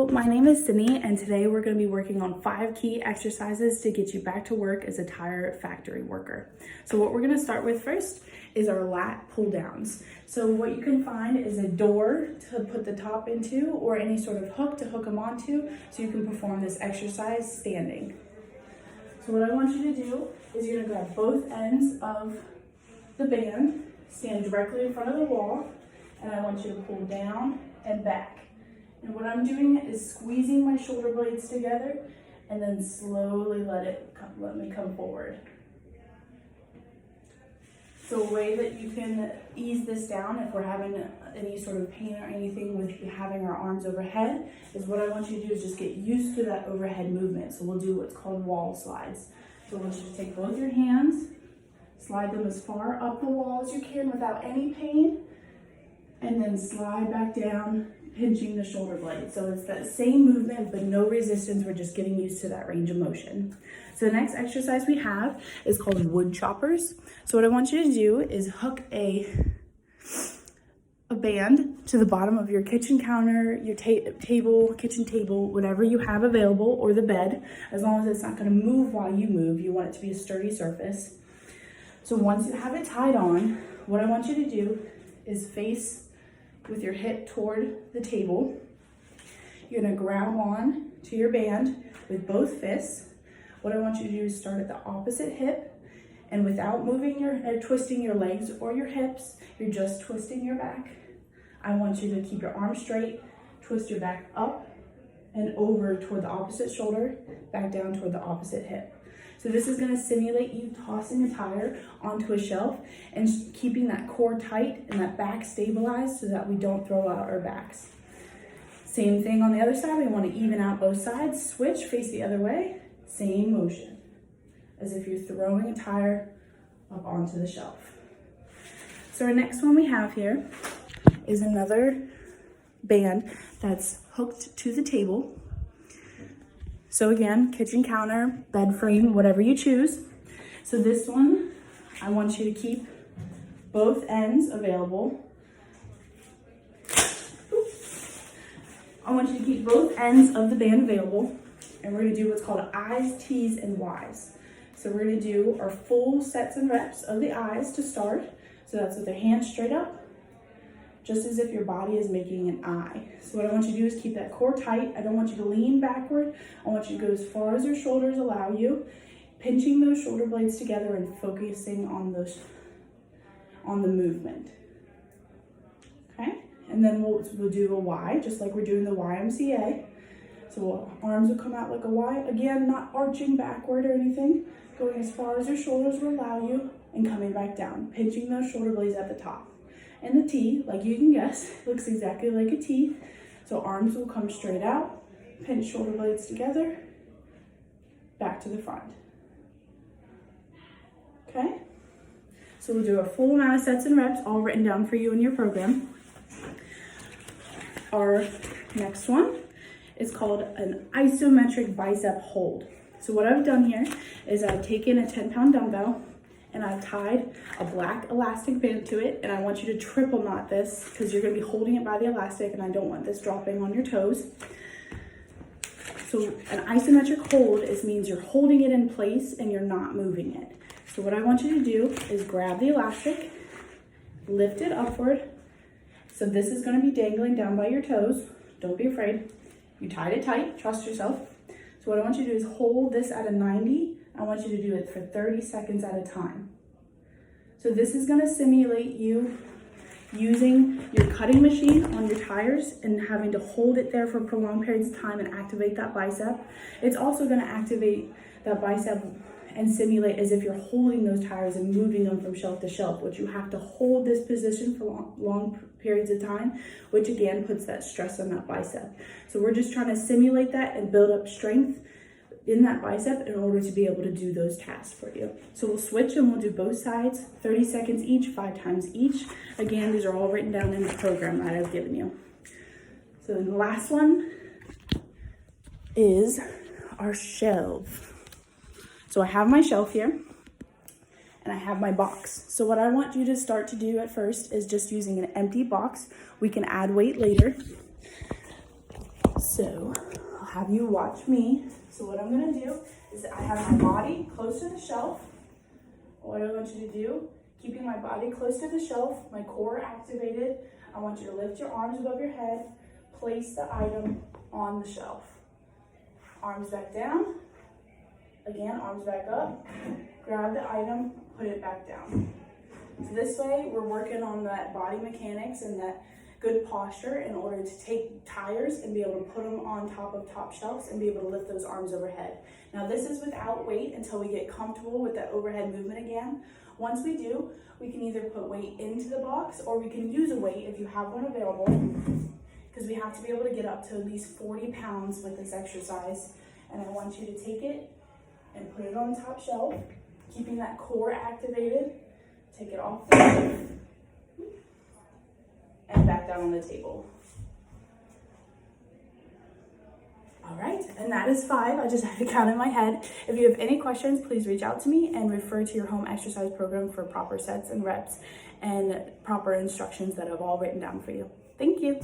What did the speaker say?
Hello, my name is Sydney, and today we're going to be working on 5 key exercises to get you back to work as a tire factory worker. So what we're going to start with first is our lat pull downs. So what you can find is a door to put the top into or any sort of hook to hook them onto so you can perform this exercise standing. So what I want you to do is you're going to grab both ends of the band, stand directly in front of the wall, and I want you to pull down and back. And what I'm doing is squeezing my shoulder blades together and then slowly let me come forward. So a way that you can ease this down if we're having any sort of pain or anything with having our arms overhead is what I want you to do is just get used to that overhead movement. So we'll do what's called wall slides. So I want you to take both your hands, slide them as far up the wall as you can without any pain, and then slide back down, pinching the shoulder blade. So it's that same movement, but no resistance. We're just getting used to that range of motion. So the next exercise we have is called wood choppers. So what I want you to do is hook a band to the bottom of your kitchen counter, your kitchen table, whatever you have available, or the bed, as long as it's not gonna move while you move. You want it to be a sturdy surface. So once you have it tied on, what I want you to do is face with your hip toward the table. You're gonna grab on to your band with both fists. What I want you to do is start at the opposite hip, and without moving twisting your legs or your hips, you're just twisting your back. I want you to keep your arms straight, twist your back up and over toward the opposite shoulder, back down toward the opposite hip. So this is gonna simulate you tossing a tire onto a shelf and keeping that core tight and that back stabilized so that we don't throw out our backs. Same thing on the other side. We wanna even out both sides. Switch, face the other way. Same motion, as if you're throwing a tire up onto the shelf. So our next one we have here is another band that's hooked to the table. So again, kitchen counter, bed frame, whatever you choose. So this one, I want you to keep both ends available. I want you to keep both ends of the band available. And we're gonna do what's called I's, T's, and Y's. So we're gonna do our full sets and reps of the I's to start. So that's with the hands straight up, just as if your body is making an I. So what I want you to do is keep that core tight. I don't want you to lean backward. I want you to go as far as your shoulders allow you, pinching those shoulder blades together and focusing on the movement. Okay? And then we'll do a Y, just like we're doing the YMCA. So arms will come out like a Y. Again, not arching backward or anything. Going as far as your shoulders will allow you and coming back down, pinching those shoulder blades at the top. And the T, like you can guess, looks exactly like a T. So arms will come straight out, pinch shoulder blades together, back to the front. Okay? So we'll do a full amount of sets and reps, all written down for you in your program. Our next one is called an isometric bicep hold. So what I've done here is I've taken a 10-pound dumbbell and I've tied a black elastic band to it, and I want you to triple knot this because you're gonna be holding it by the elastic and I don't want this dropping on your toes. So an isometric hold means you're holding it in place and you're not moving it. So what I want you to do is grab the elastic, lift it upward. So this is gonna be dangling down by your toes. Don't be afraid. You tied it tight, trust yourself. So what I want you to do is hold this at a 90. I want you to do it for 30 seconds at a time. So this is gonna simulate you using your cutting machine on your tires and having to hold it there for prolonged periods of time and activate that bicep. It's also gonna activate that bicep and simulate as if you're holding those tires and moving them from shelf to shelf, which you have to hold this position for long periods of time, which again puts that stress on that bicep. So we're just trying to simulate that and build up strength in that bicep in order to be able to do those tasks for you. So we'll switch and we'll do both sides, 30 seconds each, 5 times each. Again, these are all written down in the program that I've given you. So then the last one is our shelf. So I have my shelf here and I have my box. So what I want you to start to do at first is just using an empty box. We can add weight later. So have you watch me. So what I'm gonna do is I have my body close to the shelf. What I want you to do, keeping my body close to the shelf, my core activated, I want you to lift your arms above your head, place the item on the shelf. Arms back down. Again, arms back up. Grab the item, put it back down. So this way, we're working on that body mechanics and that good posture in order to take tires and be able to put them on top of top shelves and be able to lift those arms overhead. Now this is without weight until we get comfortable with that overhead movement again. Once we do, we can either put weight into the box or we can use a weight if you have one available, because we have to be able to get up to at least 40 pounds with this exercise. And I want you to take it and put it on top shelf, keeping that core activated. Take it off the shelf and back down on the table. All right, and that is 5. I just had to count in my head. If you have any questions, please reach out to me and refer to your home exercise program for proper sets and reps and proper instructions that I've all written down for you. Thank you.